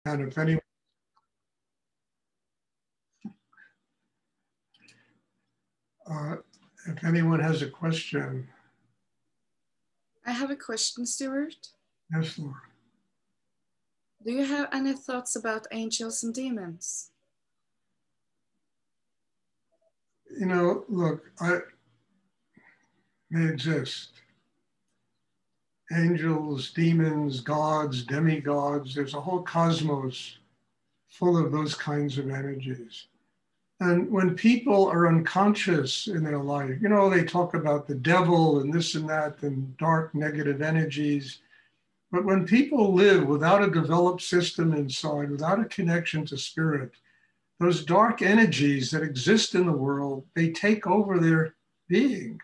And uh, if anyone has a question. I have a question, Stuart. Yes, Laura. Do you have any thoughts about angels and demons? You know, look, they exist. Angels, demons, gods, demigods, there's a whole cosmos full of those kinds of energies. And when people are unconscious in their life, you know, they talk about the devil and this and that and dark negative energies. But when people live without a developed system inside, without a connection to spirit, those dark energies that exist in the world, they take over their being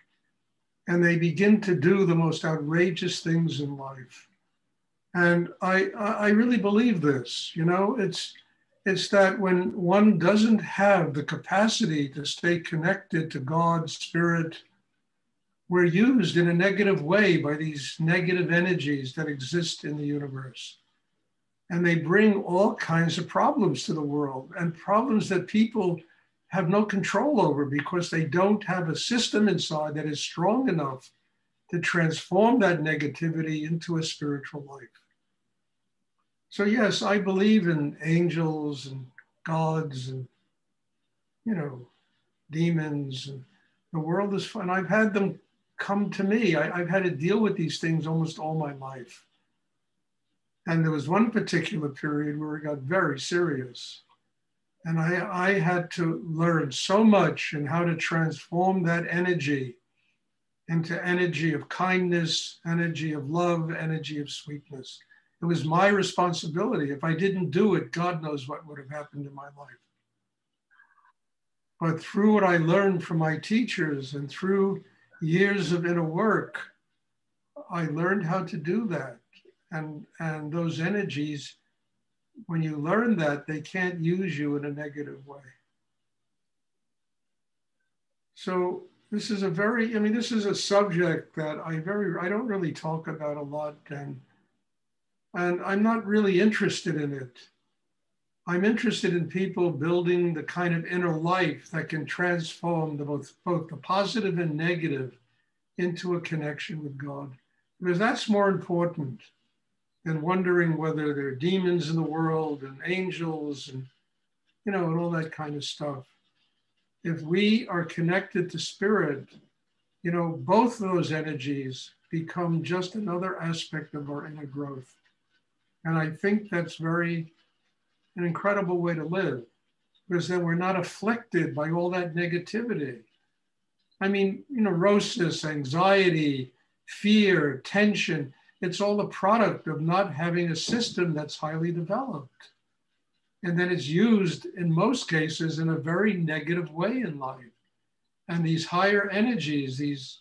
and they begin to do the most outrageous things in life. And I really believe this, you know, it's that when one doesn't have the capacity to stay connected to God, spirit, we're used in a negative way by these negative energies that exist in the universe. And they bring all kinds of problems to the world, and problems that people have no control over because they don't have a system inside that is strong enough to transform that negativity into a spiritual life. So yes, I believe in angels and gods and, you know, demons. And the world is fun. I've had them come to me. I've had to deal with these things almost all my life. And there was one particular period where it got very serious. And I had to learn so much in how to transform that energy into energy of kindness, energy of love, energy of sweetness. It was my responsibility. If I didn't do it, God knows what would have happened in my life. But through what I learned from my teachers and through years of inner work, I learned how to do that. And those energies, when you learn that, they can't use you in a negative way. So this is this is a subject that I don't really talk about a lot, and I'm not really interested in it. I'm interested in people building the kind of inner life that can transform both the positive and negative into a connection with God, because that's more important than wondering whether there are demons in the world and angels and, you know, and all that kind of stuff. If we are connected to spirit, you know, both of those energies become just another aspect of our inner growth. And I think that's an incredible way to live, because then we're not afflicted by all that negativity. I mean, you know, neurosis, anxiety, fear, tension, it's all the product of not having a system that's highly developed. And then it's used in most cases in a very negative way in life. And these higher energies, these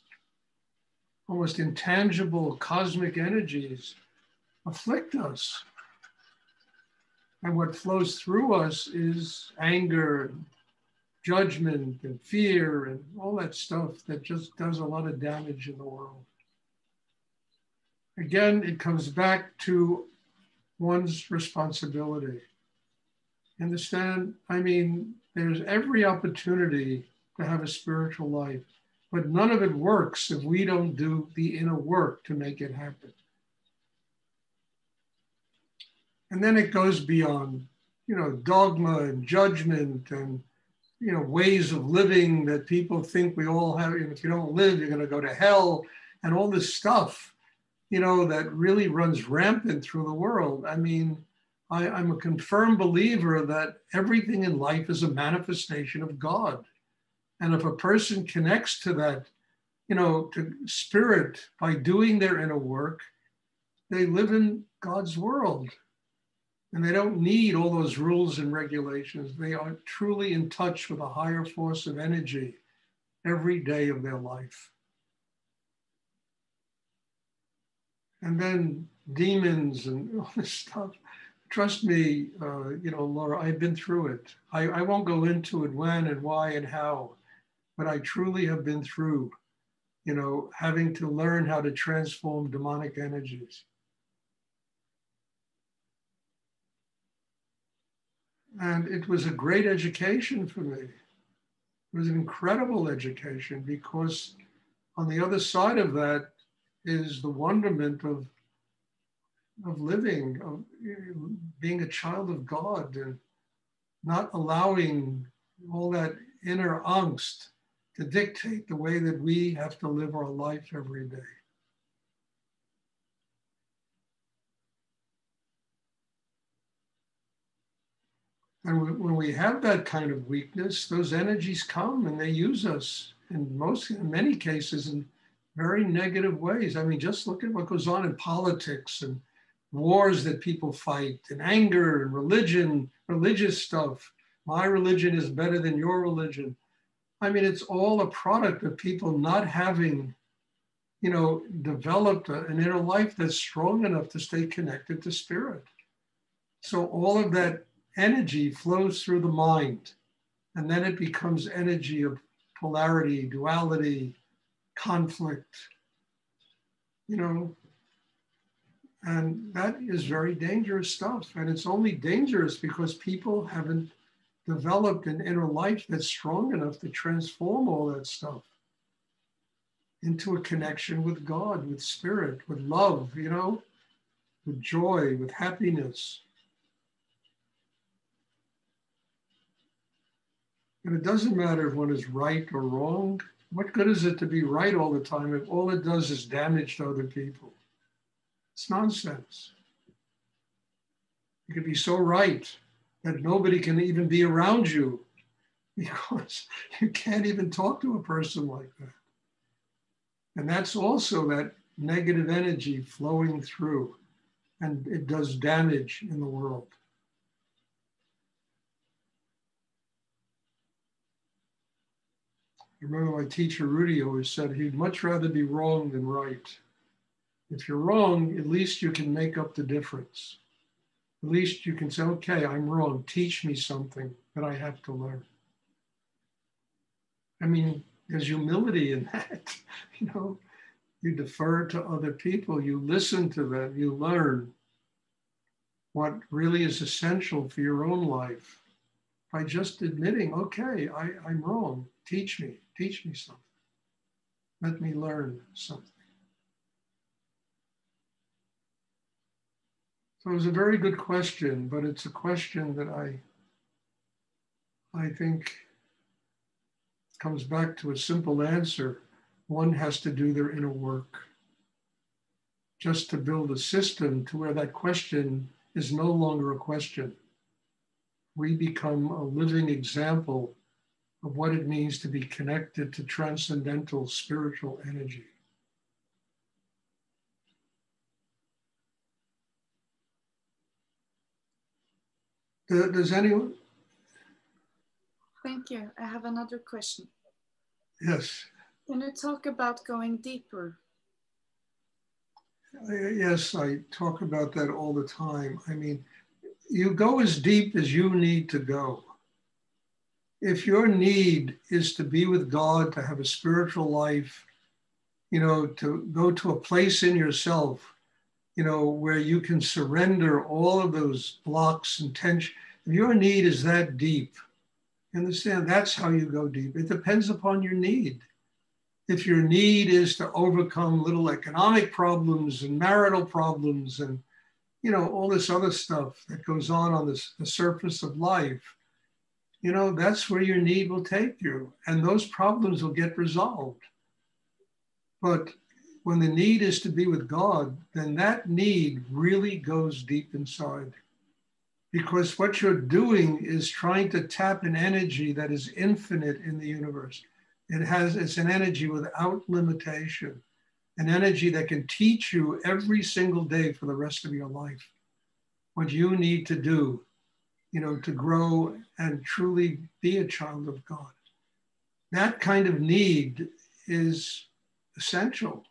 almost intangible cosmic energies, afflict us. And what flows through us is anger, and judgment, and fear, and all that stuff that just does a lot of damage in the world. Again, it comes back to one's responsibility. Understand? I mean, there's every opportunity to have a spiritual life, but none of it works if we don't do the inner work to make it happen. And then it goes beyond, you know, dogma and judgment and, you know, ways of living that people think we all have. If you don't live, you're going to go to hell, and all this stuff, you know, that really runs rampant through the world. I mean, I'm a confirmed believer that everything in life is a manifestation of God. And if a person connects to that, you know, to spirit by doing their inner work, they live in God's world. And they don't need all those rules and regulations. They are truly in touch with a higher force of energy every day of their life. And then demons and all this stuff. Trust me, you know, Laura, I've been through it. I won't go into it when and why and how, but I truly have been through, you know, having to learn how to transform demonic energies. And it was a great education for me. It was an incredible education because on the other side of that is the wonderment of living, of being a child of God and not allowing all that inner angst to dictate the way that we have to live our life every day. And when we have that kind of weakness, those energies come and they use us in many cases in very negative ways. I mean, just look at what goes on in politics and wars that people fight and anger and religion, religious stuff. My religion is better than your religion. I mean, it's all a product of people not having, developed an inner life that's strong enough to stay connected to spirit. So all of that energy flows through the mind, and then it becomes energy of polarity, duality, conflict, and that is very dangerous stuff. And it's only dangerous because people haven't developed an inner life that's strong enough to transform all that stuff into a connection with God, with spirit, with love, with joy, with happiness. And it doesn't matter if one is right or wrong. What good is it to be right all the time if all it does is damage to other people? It's nonsense. You can be so right that nobody can even be around you because you can't even talk to a person like that. And that's also that negative energy flowing through, and it does damage in the world. I remember my teacher, Rudy, always said he'd much rather be wrong than right. If you're wrong, at least you can make up the difference. At least you can say, okay, I'm wrong. Teach me something that I have to learn. I mean, there's humility in that. You defer to other people, you listen to them, you learn what really is essential for your own life by just admitting, okay, I'm wrong. Teach me something. Let me learn something. So it was a very good question, but it's a question that I think comes back to a simple answer. One has to do their inner work just to build a system to where that question is no longer a question. We become a living example of what it means to be connected to transcendental spiritual energy. Does anyone? Thank you. I have another question. Yes. Can you talk about going deeper? Yes, I talk about that all the time. I mean, you go as deep as you need to go. If your need is to be with God, to have a spiritual life, to go to a place in yourself, where you can surrender all of those blocks and tension. If your need is that deep, understand that's how you go deep. It depends upon your need. If your need is to overcome little economic problems and marital problems and, all this other stuff that goes on the surface of life, that's where your need will take you. And those problems will get resolved. But when the need is to be with God, then that need really goes deep inside. Because what you're doing is trying to tap an energy that is infinite in the universe. It's an energy without limitation, an energy that can teach you every single day for the rest of your life what you need to do, to grow and truly be a child of God. That kind of need is essential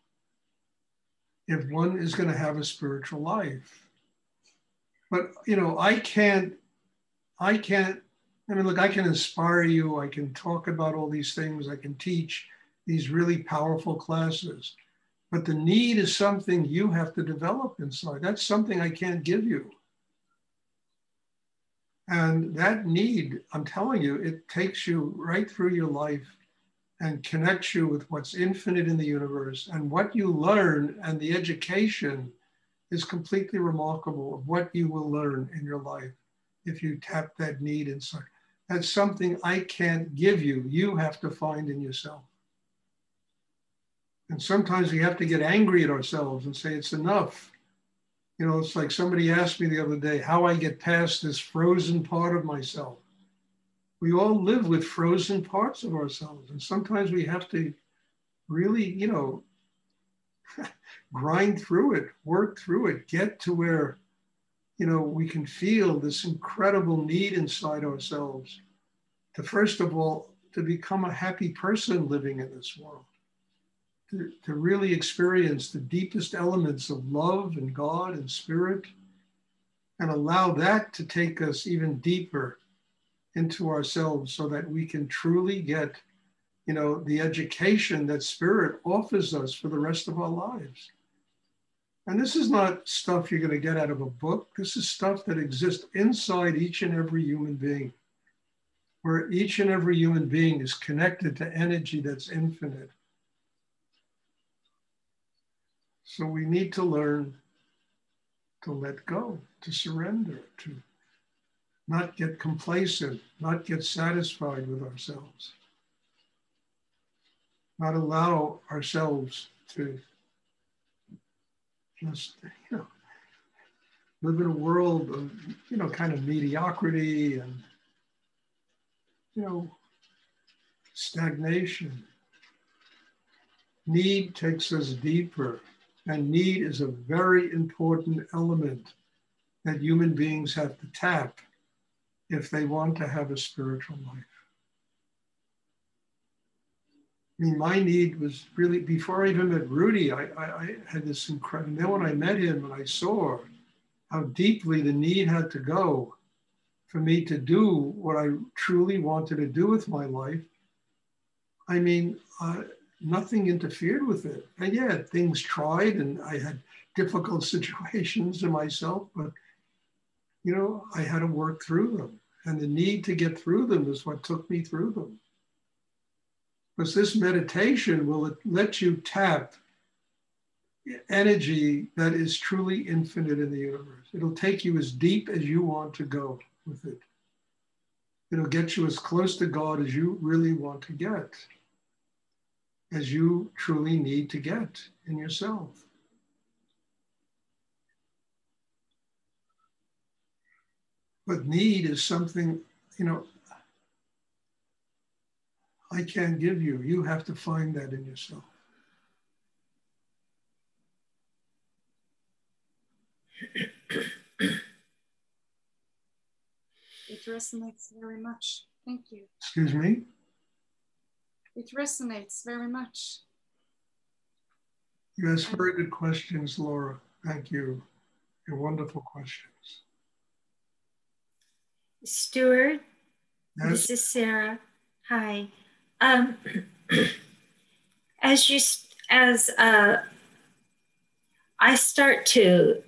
if one is going to have a spiritual life. But, I can inspire you. I can talk about all these things. I can teach these really powerful classes. But the need is something you have to develop inside. That's something I can't give you. And that need, I'm telling you, it takes you right through your life and connects you with what's infinite in the universe. And what you learn and the education is completely remarkable of what you will learn in your life if you tap that need inside. That's something I can't give you. You have to find in yourself. And sometimes we have to get angry at ourselves and say, it's enough. You know, it's like somebody asked me the other day how I get past this frozen part of myself. We all live with frozen parts of ourselves. And sometimes we have to really, you know, grind through it, work through it, get to where, you know, we can feel this incredible need inside ourselves to, first of all, to become a happy person living in this world. To really experience the deepest elements of love and God and spirit, and allow that to take us even deeper into ourselves so that we can truly get, you know, the education that spirit offers us for the rest of our lives. And this is not stuff you're going to get out of a book. This is stuff that exists inside each and every human being, where each and every human being is connected to energy that's infinite. So we need to learn to let go, to surrender, to not get complacent, not get satisfied with ourselves, not allow ourselves to just, you know, live in a world of, you know, kind of mediocrity and, you know, stagnation. Need takes us deeper. And need is a very important element that human beings have to tap if they want to have a spiritual life. I mean, my need was really, before I even met Rudy, I had this incredible, and then when I met him and I saw how deeply the need had to go for me to do what I truly wanted to do with my life, I mean, nothing interfered with it. And yeah, things tried and I had difficult situations in myself, but, you know, I had to work through them. And the need to get through them is what took me through them. Because this meditation will let you tap energy that is truly infinite in the universe. It'll take you as deep as you want to go with it. It'll get you as close to God as you really want to get, as you truly need to get in yourself. But need is something, you know, I can't give you. You have to find that in yourself. It resonates very much. Thank you. Excuse me? It resonates very much. You asked very good questions, Laura. Thank you. Your wonderful questions. Stuart, Yes? This is Sarah. Hi. As I start to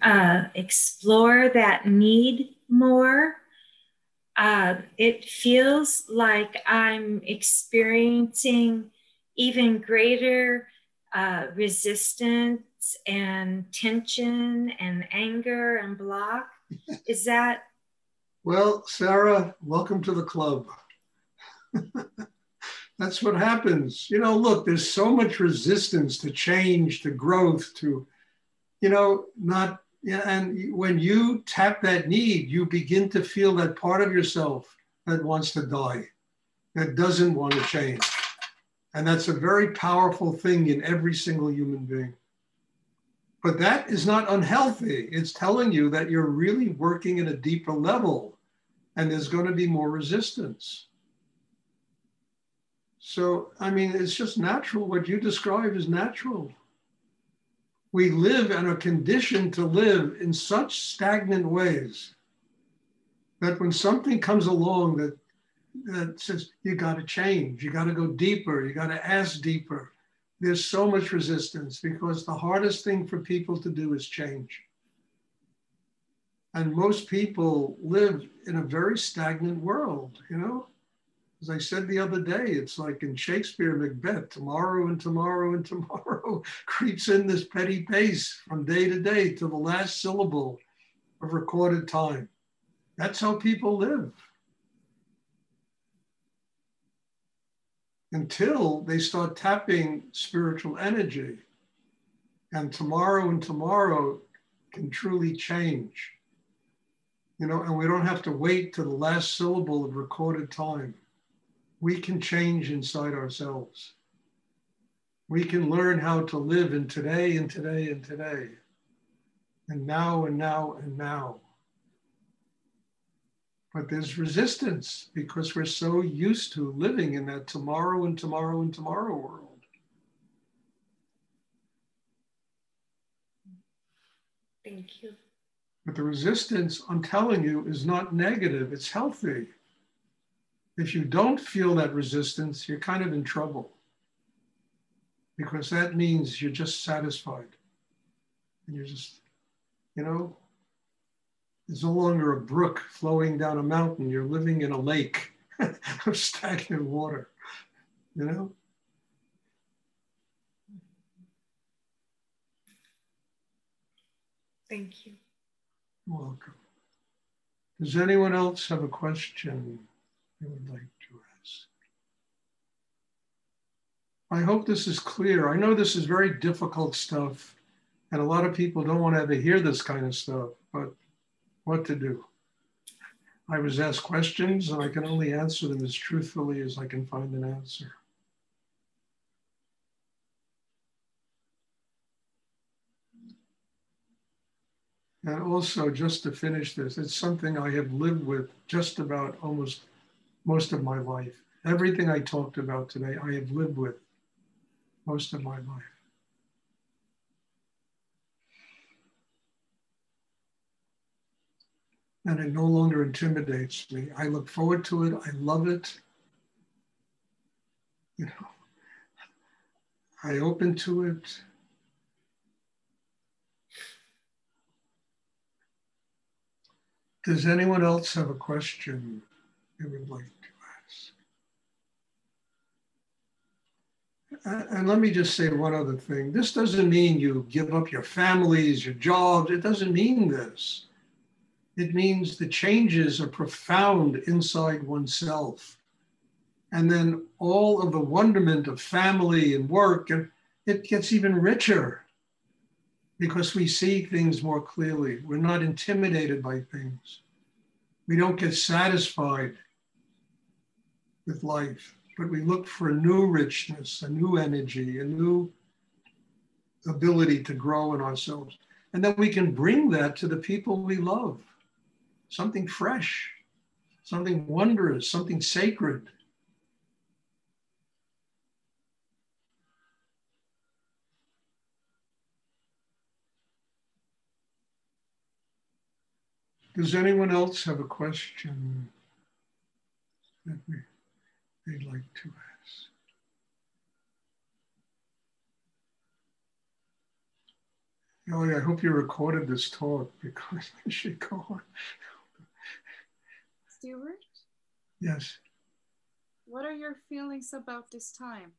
explore that need more, it feels like I'm experiencing even greater resistance and tension and anger and block. Is that? Well, Sarah, welcome to the club. That's what happens. You know, look, there's so much resistance to change, to growth, to, you know, not, yeah, and when you tap that need, you begin to feel that part of yourself that wants to die, that doesn't want to change. And that's a very powerful thing in every single human being. But that is not unhealthy. It's telling you that you're really working at a deeper level and there's going to be more resistance. So, I mean, it's just natural. What you describe is natural. We live and are conditioned to live in such stagnant ways that when something comes along that says, you got to change, you got to go deeper, you got to ask deeper, there's so much resistance because the hardest thing for people to do is change. And most people live in a very stagnant world, As I said the other day, it's like in Shakespeare, Macbeth, tomorrow and tomorrow and tomorrow creeps in this petty pace from day to day to the last syllable of recorded time. That's how people live. Until they start tapping spiritual energy. And tomorrow can truly change. And we don't have to wait to the last syllable of recorded time. We can change inside ourselves. We can learn how to live in today and today and today. And now and now and now. But there's resistance because we're so used to living in that tomorrow and tomorrow and tomorrow world. Thank you. But the resistance, I'm telling you, is not negative, it's healthy. If you don't feel that resistance, you're kind of in trouble. Because that means you're just satisfied. And you're just, there's no longer a brook flowing down a mountain. You're living in a lake of stagnant water, Thank you. You're welcome. Does anyone else have a question they would like to ask? I hope this is clear. I know this is very difficult stuff, and a lot of people don't want to ever hear this kind of stuff, but what to do? I was asked questions, and I can only answer them as truthfully as I can find an answer. And also, just to finish this, it's something I have lived with just about almost most of my life. Everything I talked about today, I have lived with most of my life. And it no longer intimidates me. I look forward to it. I love it. I open to it. Does anyone else have a question they would like to ask? And let me just say one other thing. This doesn't mean you give up your families, your jobs. It doesn't mean this. It means the changes are profound inside oneself. And then all of the wonderment of family and work, and it gets even richer because we see things more clearly. We're not intimidated by things. We don't get satisfied with life, but we look for a new richness, a new energy, a new ability to grow in ourselves. And then we can bring that to the people we love. Something fresh, something wondrous, something sacred. Does anyone else have a question that they'd like to ask? Ellie, I hope you recorded this talk because I should go on. Stuart? Yes. What are your feelings about this time?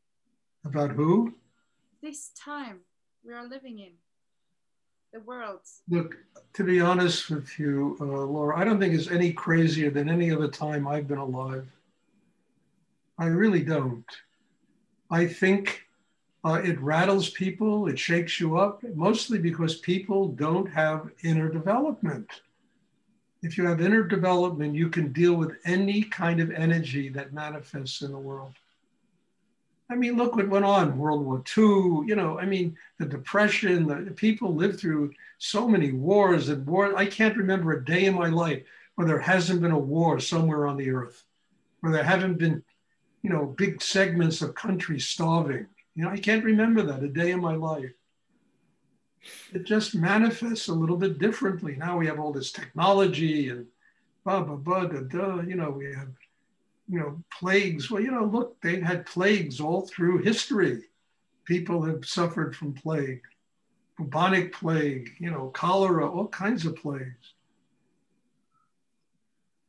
About who? This time we are living in. The world. Look, to be honest with you, Laura, I don't think it's any crazier than any other time I've been alive. I really don't. I think it rattles people, it shakes you up, mostly because people don't have inner development. If you have inner development, you can deal with any kind of energy that manifests in the world. I mean, look what went on, World War II, the Depression, the people lived through so many wars and wars. I can't remember a day in my life where there hasn't been a war somewhere on the earth, where there haven't been, big segments of countries starving. I can't remember that a day in my life. It just manifests a little bit differently. Now we have all this technology and we have plagues. Well, look, they've had plagues all through history. People have suffered from plague, bubonic plague, cholera, all kinds of plagues.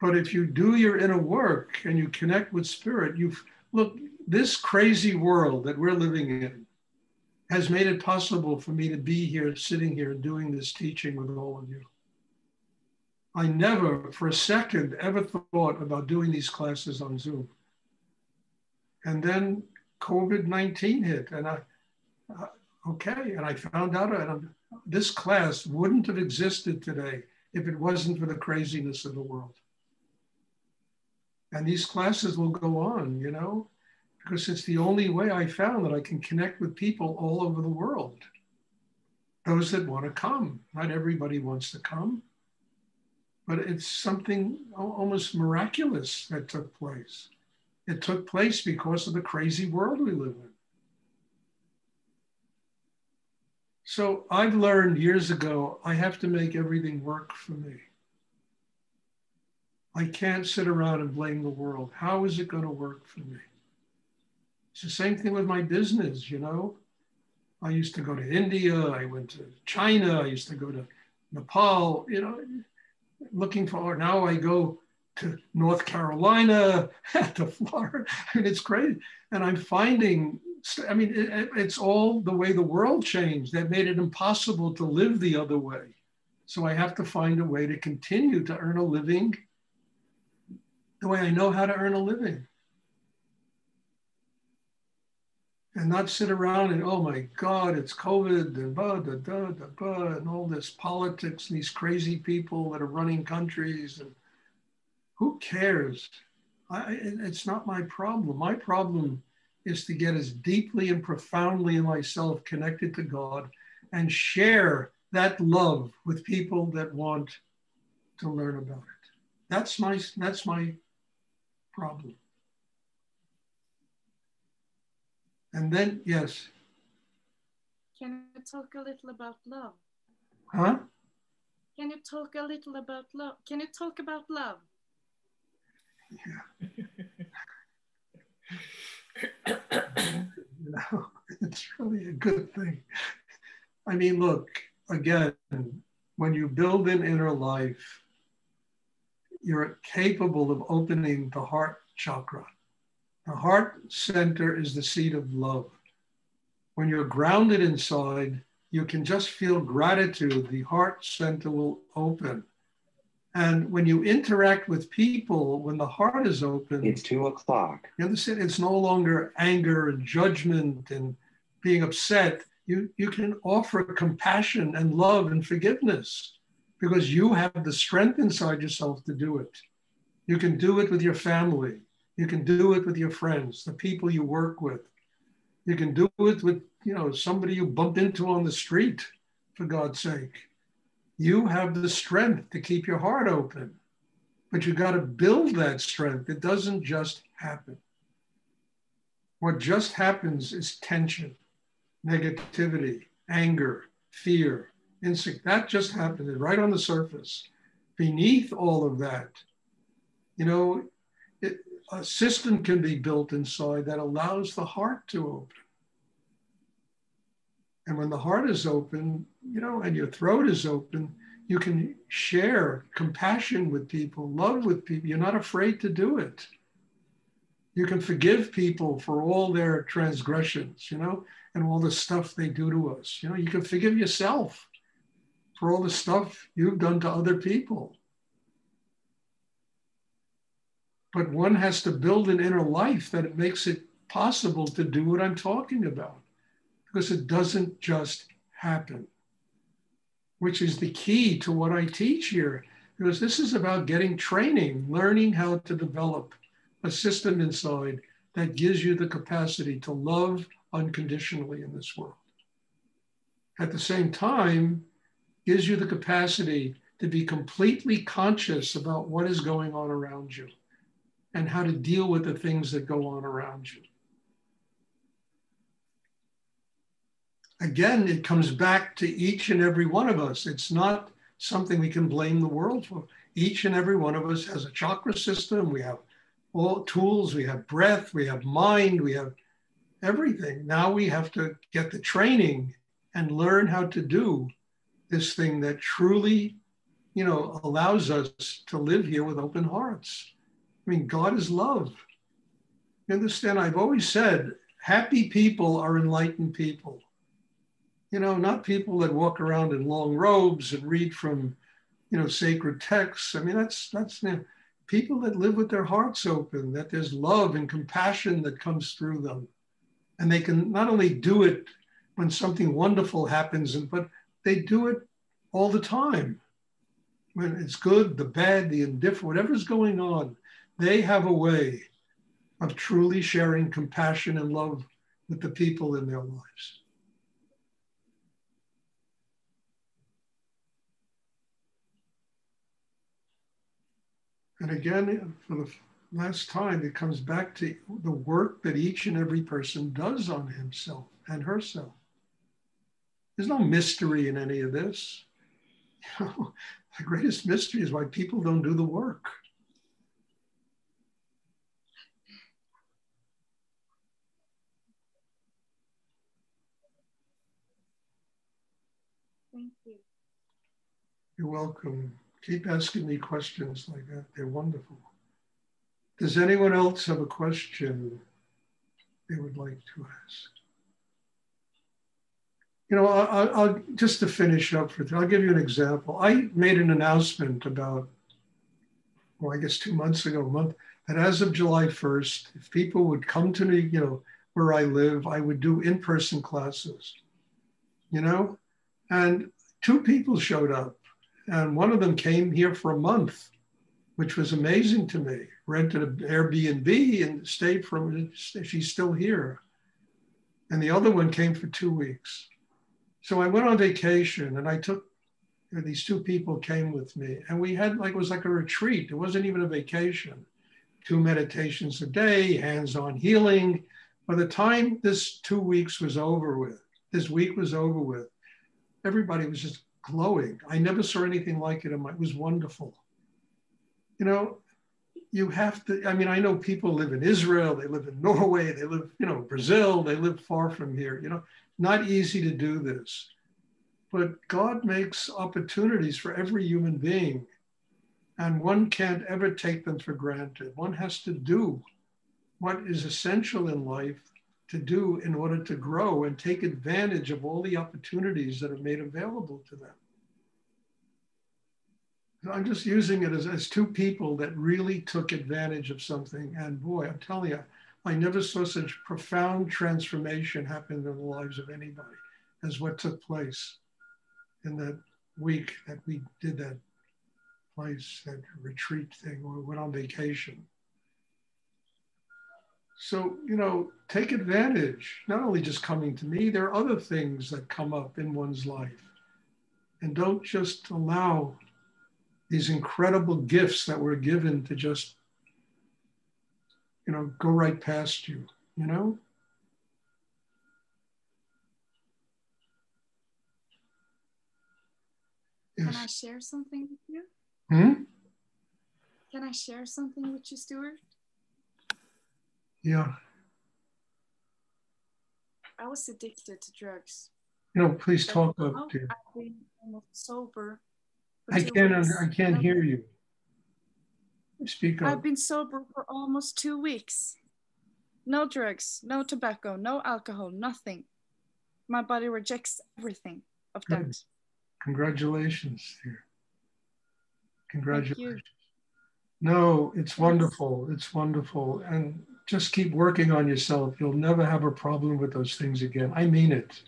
But if you do your inner work and you connect with spirit, look, this crazy world that we're living in has made it possible for me to be here, sitting here, doing this teaching with all of you. I never for a second ever thought about doing these classes on Zoom. And then COVID-19 hit, and I found out this class wouldn't have existed today if it wasn't for the craziness of the world. And these classes will go on, you know, because it's the only way I found that I can connect with people all over the world. Those that want to come. Not everybody wants to come, but it's something almost miraculous that took place. It took place because of the crazy world we live in. So I've learned years ago, I have to make everything work for me. I can't sit around and blame the world. How is it going to work for me? It's the same thing with my business, you know. I used to go to India, I went to China, I used to go to Nepal, you know, looking for, now I go to North Carolina, to Florida. I mean, it's great. And I'm finding, I mean, it's all the way the world changed that made it impossible to live the other way. So I have to find a way to continue to earn a living the way I know how to earn a living. And not sit around and, oh my God, it's COVID and and all this politics and these crazy people that are running countries. And who cares? It's not my problem. My problem is to get as deeply and profoundly in myself connected to God and share that love with people that want to learn about it. That's my problem. And then, yes. Can you talk a little about love? Huh? Can you talk a little about love? Can you talk about love? Yeah. You know, it's really a good thing. I mean, look, again, when you build an inner life, you're capable of opening the heart chakra. The heart center is the seat of love. When you're grounded inside, you can just feel gratitude. The heart center will open. And when you interact with people, when the heart is open, it's 2:00. You understand? It's no longer anger and judgment and being upset. You can offer compassion and love and forgiveness because you have the strength inside yourself to do it. You can do it with your family. You can do it with your friends, the people you work with. You can do it with, you know, somebody you bumped into on the street, for God's sake. You have the strength to keep your heart open, but you got to build that strength. It doesn't just happen. What just happens is tension, negativity, anger, fear, instinct. That just happens right on the surface. Beneath all of that, you know, a system can be built inside that allows the heart to open. And when the heart is open, you know, and your throat is open, you can share compassion with people, love with people. You're not afraid to do it. You can forgive people for all their transgressions, you know, and all the stuff they do to us. You know, you can forgive yourself for all the stuff you've done to other people. But one has to build an inner life that it makes it possible to do what I'm talking about, because it doesn't just happen, which is the key to what I teach here, because this is about getting training, learning how to develop a system inside that gives you the capacity to love unconditionally in this world. At the same time, gives you the capacity to be completely conscious about what is going on around you and how to deal with the things that go on around you. Again, it comes back to each and every one of us. It's not something we can blame the world for. Each and every one of us has a chakra system. We have all tools, we have breath, we have mind, we have everything. Now we have to get the training and learn how to do this thing that truly allows us to live here with open hearts. I mean, God is love. You understand? I've always said, happy people are enlightened people. Not people that walk around in long robes and read from, sacred texts. I mean, that's people that live with their hearts open, that there's love and compassion that comes through them. And they can not only do it when something wonderful happens, but they do it all the time. When it's good, the bad, the indifferent, whatever's going on, they have a way of truly sharing compassion and love with the people in their lives. And again, for the last time, it comes back to the work that each and every person does on himself and herself. There's no mystery in any of this. The greatest mystery is why people don't do the work. Thank you. You're welcome. Keep asking me questions like that. They're wonderful. Does anyone else have a question they would like to ask? I'll just to finish up I'll give you an example. I made an announcement about, I guess 2 months ago, that as of July 1st, if people would come to me, where I live, I would do in-person classes, and 2 people showed up. And one of them came here for a month, which was amazing to me. Rented an Airbnb and stayed she's still here. And the other one came for 2 weeks. So I went on vacation and I took, these 2 people came with me and we had it was like a retreat. It wasn't even a vacation. 2 meditations a day, hands-on healing. By the time this 2 weeks was over with, this week was over with, everybody was just glowing. I never saw anything like it. It was wonderful. You have to, I know people live in Israel, they live in Norway, they live, Brazil, they live far from here, not easy to do this. But God makes opportunities for every human being, and one can't ever take them for granted. One has to do what is essential in life to do in order to grow and take advantage of all the opportunities that are made available to them. I'm just using it as 2 people that really took advantage of something. And boy, I'm telling you, I never saw such profound transformation happen in the lives of anybody as what took place in that week that we did that place, that retreat thing, or went on vacation. So, take advantage, not only just coming to me, there are other things that come up in one's life. And don't just allow these incredible gifts that we're given to just, go right past you, Yes. Can I share something with you? Can I share something with you, Stuart? Yeah. I was addicted to drugs. Please talk up, dear. I've been almost sober. I can't hear you. Speak up. I've been sober for almost 2 weeks. No drugs, no tobacco, no alcohol, nothing. My body rejects everything of that. Good. Congratulations, dear. Congratulations. Thank you. No, it's wonderful. It's wonderful. And just keep working on yourself. You'll never have a problem with those things again. I mean it.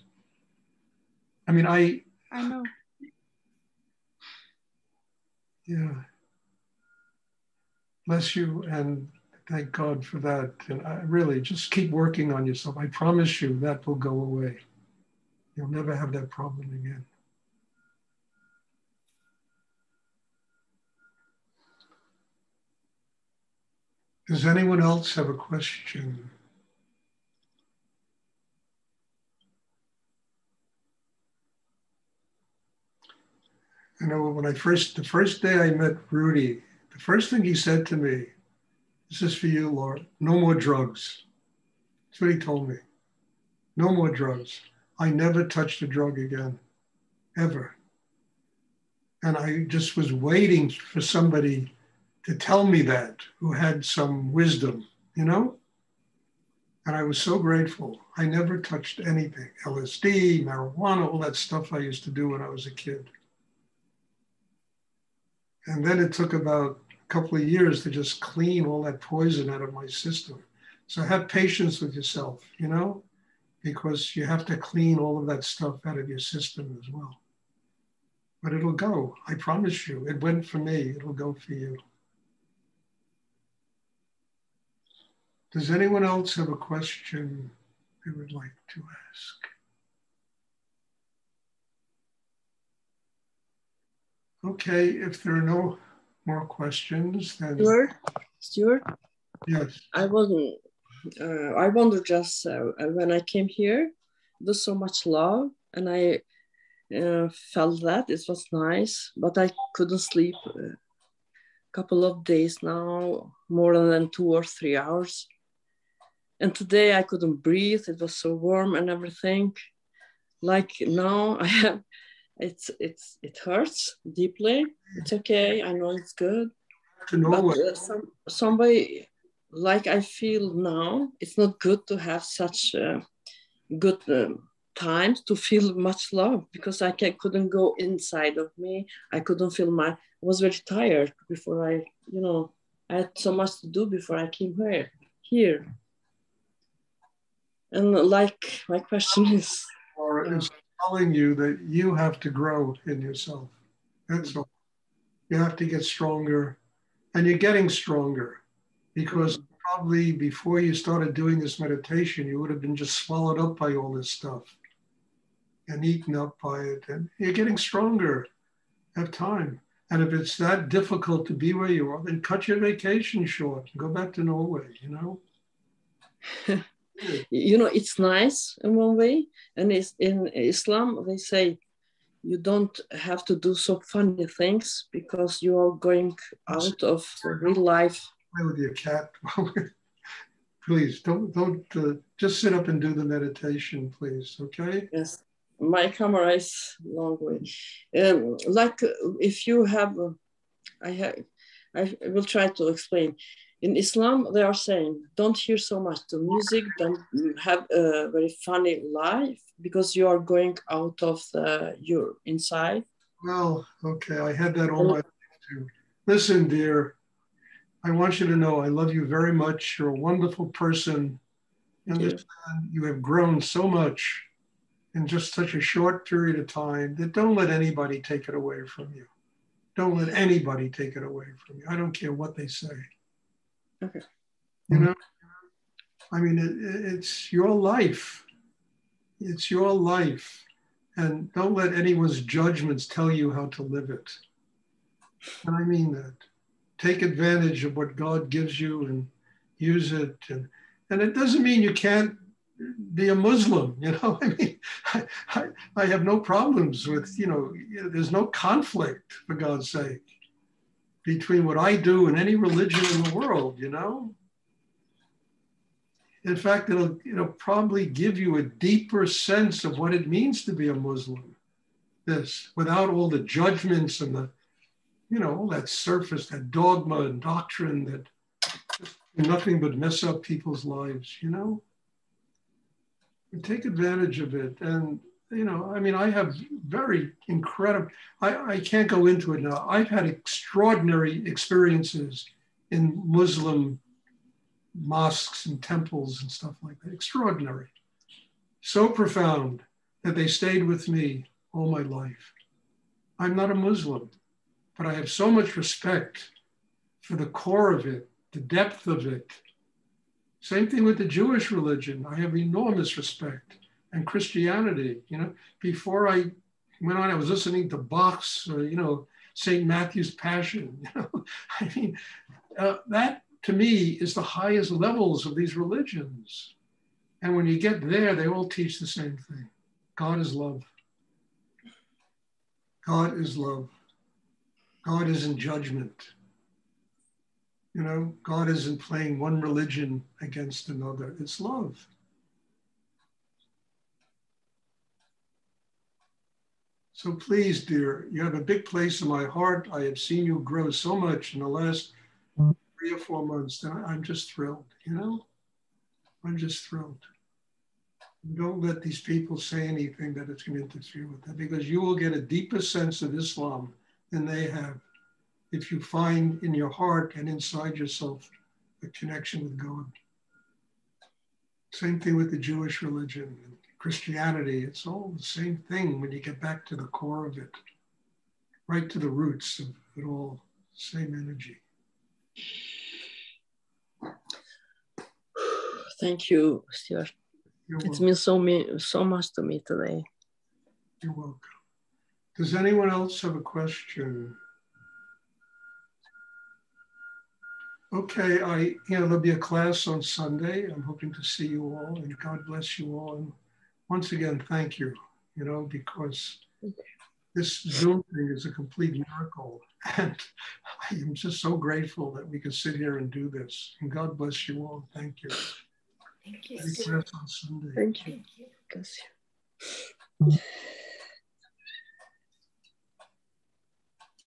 I know. Yeah. Bless you and thank God for that. And I really just keep working on yourself. I promise you that will go away. You'll never have that problem again. Does anyone else have a question? I know when the first day I met Rudy, the first thing he said to me, "This is for you, Lord, no more drugs." That's what he told me. No more drugs. I never touched a drug again, ever. And I just was waiting for somebody to tell me that, who had some wisdom, you know? And I was so grateful. I never touched anything, LSD, marijuana, all that stuff I used to do when I was a kid. And then it took about a couple of years to just clean all that poison out of my system. So have patience with yourself, you know, because you have to clean all of that stuff out of your system as well. But it'll go, I promise you. It went for me, it'll go for you. Does anyone else have a question they would like to ask? Okay, if there are no more questions, then Stuart, yes. I wonder just when I came here, there's so much love, and I felt that it was nice, but I couldn't sleep a couple of days now, more than 2 or 3 hours. And today I couldn't breathe. It was so warm and everything. Like now I have, it hurts deeply. It's okay. I know it's good. But some way, like I feel now, it's not good to have such good times to feel much love, because I couldn't go inside of me. I couldn't feel I was very tired before I had so much to do before I came here. And like my question is telling you that you have to grow in yourself. That's all. You have to get stronger, and you're getting stronger, because probably before you started doing this meditation, you would have been just swallowed up by all this stuff and eaten up by it. And you're getting stronger. Have time. And if it's that difficult to be where you are, then cut your vacation short and go back to Norway, you know? It's nice in one way. And it's in Islam, they say you don't have to do so funny things because you are going out of real life. Play with your cat. Please don't just sit up and do the meditation, please. Okay? Yes. My camera is long way. Like if you have, I will try to explain. In Islam, they are saying, don't hear so much the music, don't have a very funny life, because you are going out of your inside. Well, okay, I had that on my list too. Listen, dear, I want you to know I love you very much. You're a wonderful person. And you have grown so much in just such a short period of time that don't let anybody take it away from you. Don't let anybody take it away from you. I don't care what they say. Okay. You know, I mean, it's your life. It's your life. And don't let anyone's judgments tell you how to live it. And I mean that. Take advantage of what God gives you and use it. And it doesn't mean you can't be a Muslim, you know. I mean, I have no problems with, there's no conflict, for God's sake, between what I do and any religion in the world, you know. In fact, it'll probably give you a deeper sense of what it means to be a Muslim. This, without all the judgments and the, all that surface, that dogma and doctrine that just do nothing but mess up people's lives, you know. And take advantage of it. And, I mean, I have very incredible, I can't go into it now. I've had extraordinary experiences in Muslim mosques and temples and stuff like that. Extraordinary. So profound that they stayed with me all my life. I'm not a Muslim, but I have so much respect for the core of it, the depth of it. Same thing with the Jewish religion. I have enormous respect. And Christianity, before I went on, I was listening to Bach's, St. Matthew's Passion. I mean, that to me is the highest levels of these religions. And when you get there, they all teach the same thing. God is love. God is love. God isn't judgment. God isn't playing one religion against another. It's love. So please, dear, you have a big place in my heart. I have seen you grow so much in the last 3 or 4 months, and I'm just thrilled, you know? I'm just thrilled. Don't let these people say anything that it's going to interfere with that, because you will get a deeper sense of Islam than they have if you find in your heart and inside yourself a connection with God. Same thing with the Jewish religion, Christianity. It's all the same thing when you get back to the core of it, right to the roots of it all, same energy. Thank you, Stuart. It's meant so much to me today. You're welcome. Does anyone else have a question? Okay, there'll be a class on Sunday. I'm hoping to see you all, and God bless you all. And once again, thank you, because this Zoom thing is a complete miracle. And I am just so grateful that we could sit here and do this. And God bless you all. Thank you. Thank you. Class on Sunday. Thank you. Thank you. Bless you.